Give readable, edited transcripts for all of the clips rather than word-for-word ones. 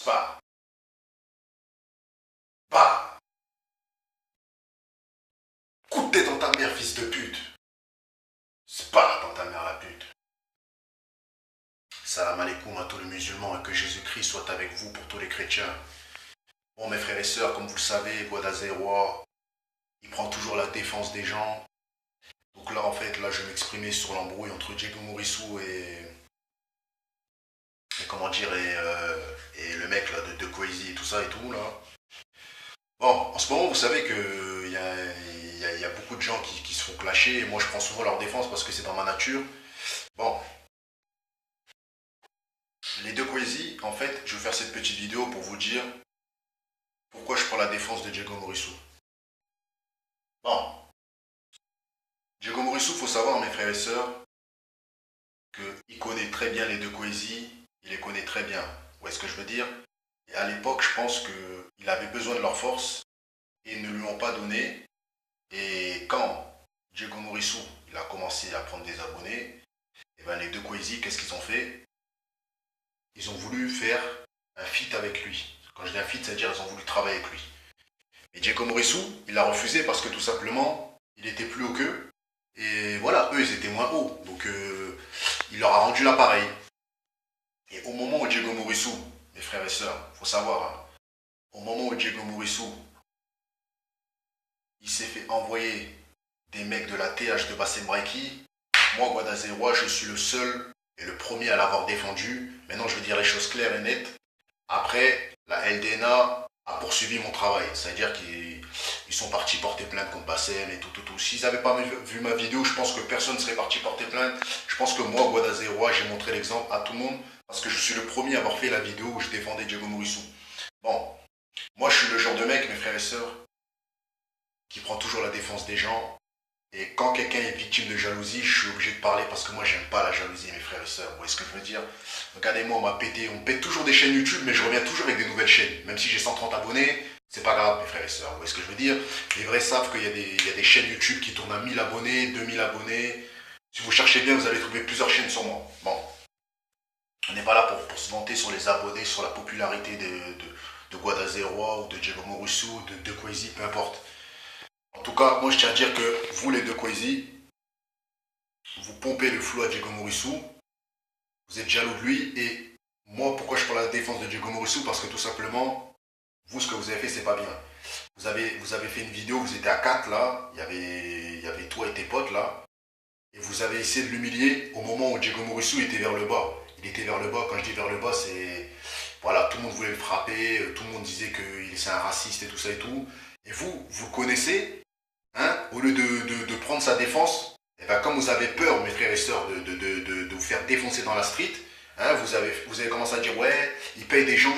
Spa. Bah. Coup de tête dans ta mère, fils de pute. Spa dans ta mère, la pute. Salam alaikum à tous les musulmans et que Jésus-Christ soit avec vous pour tous les chrétiens. Bon, mes frères et sœurs, comme vous le savez, Guadazeroa, il prend toujours la défense des gens. Donc là, en fait, là, je vais m'exprimer sur l'embrouille entre Diego Morissou et comment dire, et le mec là de Kwesi et tout ça et tout là. Bon, en ce moment, vous savez que il y a beaucoup de gens qui se font clasher et moi je prends souvent leur défense parce que c'est dans ma nature. Bon, les deux Kwesi, en fait, je vais faire cette petite vidéo pour vous dire pourquoi je prends la défense de Diego Morissou. Bon, Diego Morissou, faut savoir, mes frères et sœurs, qu'il connaît très bien les deux Kwesi, il les connaît très bien. Vous voyez ce que je veux dire? Et à l'époque, je pense qu'il avait besoin de leur force et ils ne lui ont pas donné. Et quand Diego Morissou il a commencé à prendre des abonnés, et ben les deux Kwesi, qu'est-ce qu'ils ont fait? Ils ont voulu faire un feat avec lui. Quand je dis un feat, c'est-à-dire qu'ils ont voulu travailler avec lui. Et Diego Morissou, il a refusé parce que tout simplement, il était plus haut qu'eux. Et voilà, eux, ils étaient moins hauts. Donc, il leur a rendu l'appareil. Et au moment où Diego Morissou, mes frères et sœurs, il faut savoir, hein, au moment où Diego Morissou, il s'est fait envoyer des mecs de la TH de Bassem Breki, moi, Guadazeroa, je suis le seul et le premier à l'avoir défendu. Maintenant, je vais dire les choses claires et nettes. Après, la LDNA a poursuivi mon travail. C'est-à-dire qu'ils sont partis porter plainte contre Bassem et tout. S'ils n'avaient pas vu ma vidéo, je pense que personne ne serait parti porter plainte. Je pense que moi, Guadazeroa, j'ai montré l'exemple à tout le monde parce que je suis le premier à avoir fait la vidéo où je défendais Diego Morissou. Bon, moi, je suis le genre de mec, mes frères et sœurs, qui prend toujours la défense des gens. Et quand quelqu'un est victime de jalousie, je suis obligé de parler parce que moi, j'aime pas la jalousie, mes frères et sœurs. Vous voyez ce que je veux dire? Regardez-moi, on pète toujours des chaînes YouTube, mais je reviens toujours avec des nouvelles chaînes. Même si j'ai 130 abonnés, c'est pas grave, mes frères et sœurs. Vous voyez ce que je veux dire? Les vrais savent qu'il y a des chaînes YouTube qui tournent à 1000 abonnés, 2000 abonnés. Si vous cherchez bien, vous allez trouver plusieurs chaînes sur moi. Bon, on n'est pas là pour se vanter sur les abonnés, sur la popularité de Guadazeroa ou de Diego Morissou, de Kwesi, peu importe. En tout cas, moi je tiens à dire que vous les deux Kwesi, vous pompez le flou à Diego Morissou, vous êtes jaloux de lui et moi pourquoi je prends la défense de Diego Morissou? Parce que tout simplement, vous ce que vous avez fait c'est pas bien. Vous avez fait une vidéo, vous étiez à 4 là, il y avait toi et tes potes là, et vous avez essayé de l'humilier au moment où Diego Morissou était vers le bas. Il était vers le bas, quand je dis vers le bas c'est... Voilà, tout le monde voulait le frapper, tout le monde disait que c'est un raciste et tout ça et tout. Et vous le connaissez, hein, au lieu de prendre sa défense, et ben comme vous avez peur, mes frères et sœurs, de vous faire défoncer dans la street, hein, vous avez commencé à dire ouais, il paye des gens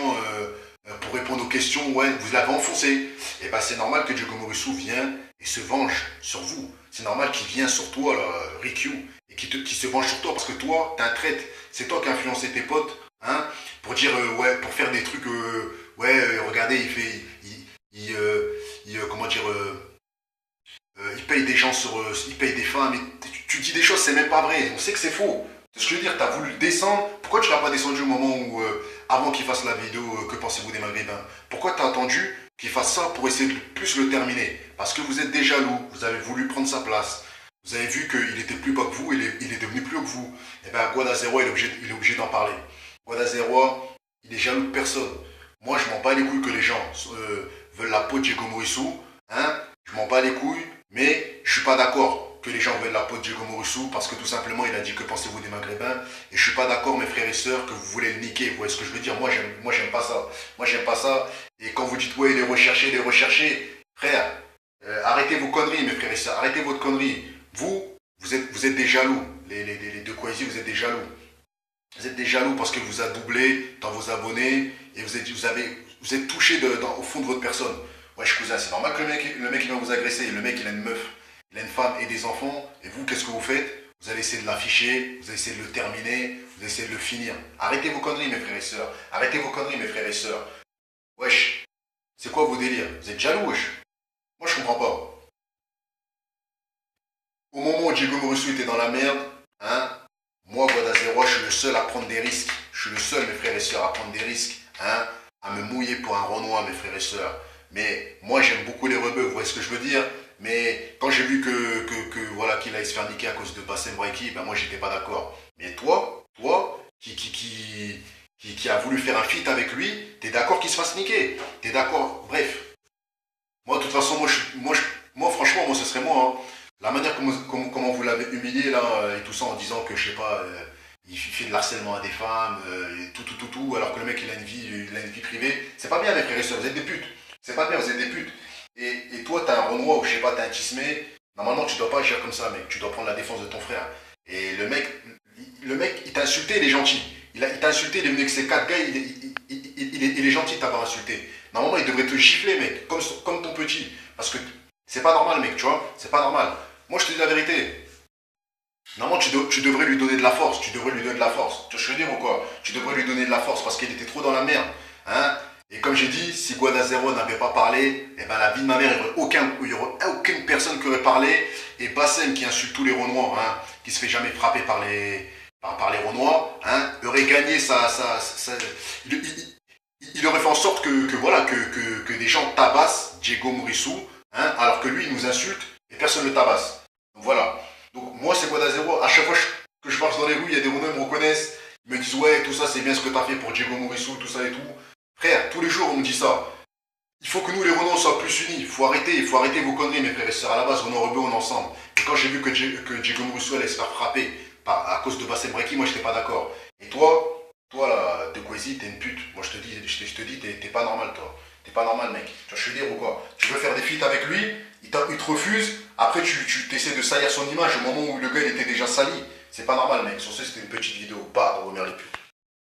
pour répondre aux questions, ouais, vous l'avez enfoncé. Et ben c'est normal que Diego Morissou vienne et se venge sur vous. C'est normal qu'il vienne sur toi, là, Rikyou, et qu'il se venge sur toi parce que toi, t'es un traître. C'est toi qui as influencé tes potes, hein, pour dire ouais, pour faire des trucs, ouais, regardez, comment dire. Il paye des gens il paye des femmes, et tu dis des choses, c'est même pas vrai, on sait que c'est faux. C'est ce que je veux dire, t'as voulu le descendre, pourquoi tu l'as pas descendu au moment où, avant qu'il fasse la vidéo, que pensez-vous des Maghrébins? Pourquoi t'as attendu qu'il fasse ça pour essayer de plus le terminer? Parce que vous êtes des jaloux, vous avez voulu prendre sa place, vous avez vu qu'il était plus bas que vous, il est devenu plus haut que vous. Et bien Guadazeroa, il est obligé d'en parler. Guadazeroa, il est jaloux de personne. Moi, je m'en bats les couilles que les gens veulent la peau de Diego Morissou, hein, je m'en bats les couilles. Mais je suis pas d'accord que les gens veulent la peau de Diego Morissou parce que tout simplement il a dit que pensez-vous des Maghrébins et je suis pas d'accord mes frères et sœurs que vous voulez le niquer. Vous voyez ce que je veux dire? Moi j'aime pas ça. Moi j'aime pas ça. Et quand vous dites ouais les rechercher, frère, arrêtez vos conneries mes frères et sœurs, arrêtez votre connerie. Vous êtes des jaloux. Les deux Kwesi, vous êtes des jaloux. Vous êtes des jaloux parce que vous a doublé dans vos abonnés et vous êtes touché au fond de votre personne. Wesh cousin, c'est normal que le mec il va vous agresser. Le mec il a une meuf, il a une femme et des enfants. Et vous, qu'est-ce que vous faites? Vous allez essayer de l'afficher, vous allez essayer de le terminer, vous allez essayer de le finir. Arrêtez vos conneries mes frères et sœurs. Arrêtez vos conneries mes frères et sœurs. Wesh, c'est quoi vos délires? Vous êtes jaloux wesh? Moi je comprends pas. Au moment où Diego Morissou était dans la merde, hein, moi Guadazeroa, je suis le seul à prendre des risques. Je suis le seul mes frères et sœurs à prendre des risques. Hein. à me mouiller pour un Renoir, mes frères et sœurs. Mais moi, j'aime beaucoup les rebeux, vous voyez ce que je veux dire? Mais quand j'ai vu voilà, qu'il allait se faire niquer à cause de Bassem Breki, ben moi, j'étais pas d'accord. Mais toi, qui a voulu faire un feat avec lui, t'es d'accord qu'il se fasse niquer? T'es d'accord? Bref. Moi, de toute façon, moi, franchement, moi, ce serait moi, hein. La manière comment vous l'avez humilié, là, et tout ça, en disant que, je sais pas, il fait de l'harcèlement à des femmes, et tout, alors que le mec, il a une vie privée. C'est pas bien, mes frères et sœurs, vous êtes des putes. C'est pas bien, vous êtes des putes. Et toi, t'as un Renoir ou je sais pas, t'as un Tismé. Normalement, tu dois pas agir comme ça, mec. Tu dois prendre la défense de ton frère. Et le mec, il t'a insulté, il est gentil. Il t'a insulté, il est venu avec ses quatre gars, il est gentil de t'avoir insulté. Normalement, il devrait te gifler, mec, comme ton petit. Parce que c'est pas normal, mec, tu vois. C'est pas normal. Moi, je te dis la vérité. Normalement, tu devrais lui donner de la force. Tu devrais lui donner de la force. Tu vois ce que je veux dire ou quoi? Tu devrais lui donner de la force parce qu'il était trop dans la merde. Hein? Et comme j'ai dit, si Guadazero n'avait pas parlé, eh ben la vie de ma mère, il n'y aurait aucune personne qui aurait parlé. Et Bassem, qui insulte tous les Renois, hein, qui se fait jamais frapper par les Renois, hein, aurait gagné il aurait fait en sorte voilà, que des gens tabassent Diego Morissou, hein, alors que lui, il nous insulte et personne ne le tabasse. Donc voilà. Donc moi, c'est Guadazero. À chaque fois que je marche dans les rues, il y a des Renois qui me reconnaissent. Ils me disent, ouais, tout ça, c'est bien ce que tu as fait pour Diego Morissou, tout ça et tout. Frère, tous les jours, on nous dit ça. Il faut que nous, les Renault, soient plus unis. Il faut arrêter vos conneries, mes frères et sœurs. À la base, Renault Rebeu, on est ensemble. Et quand j'ai vu que Diego Morissou allait se faire frapper à cause de Bassem Breki, moi, j'étais pas d'accord. Et toi, là, de Kwesi, t'es une pute. Moi, je te dis, t'es pas normal, toi. T'es pas normal, mec. Tu vois, je veux dire ou quoi? Tu veux faire des feats avec lui, il te refuse. Après, tu essaies de salir son image au moment où le gars, il était déjà sali. C'est pas normal, mec. Sur ce, c'était une petite vidéo. Bah, revenir les putes.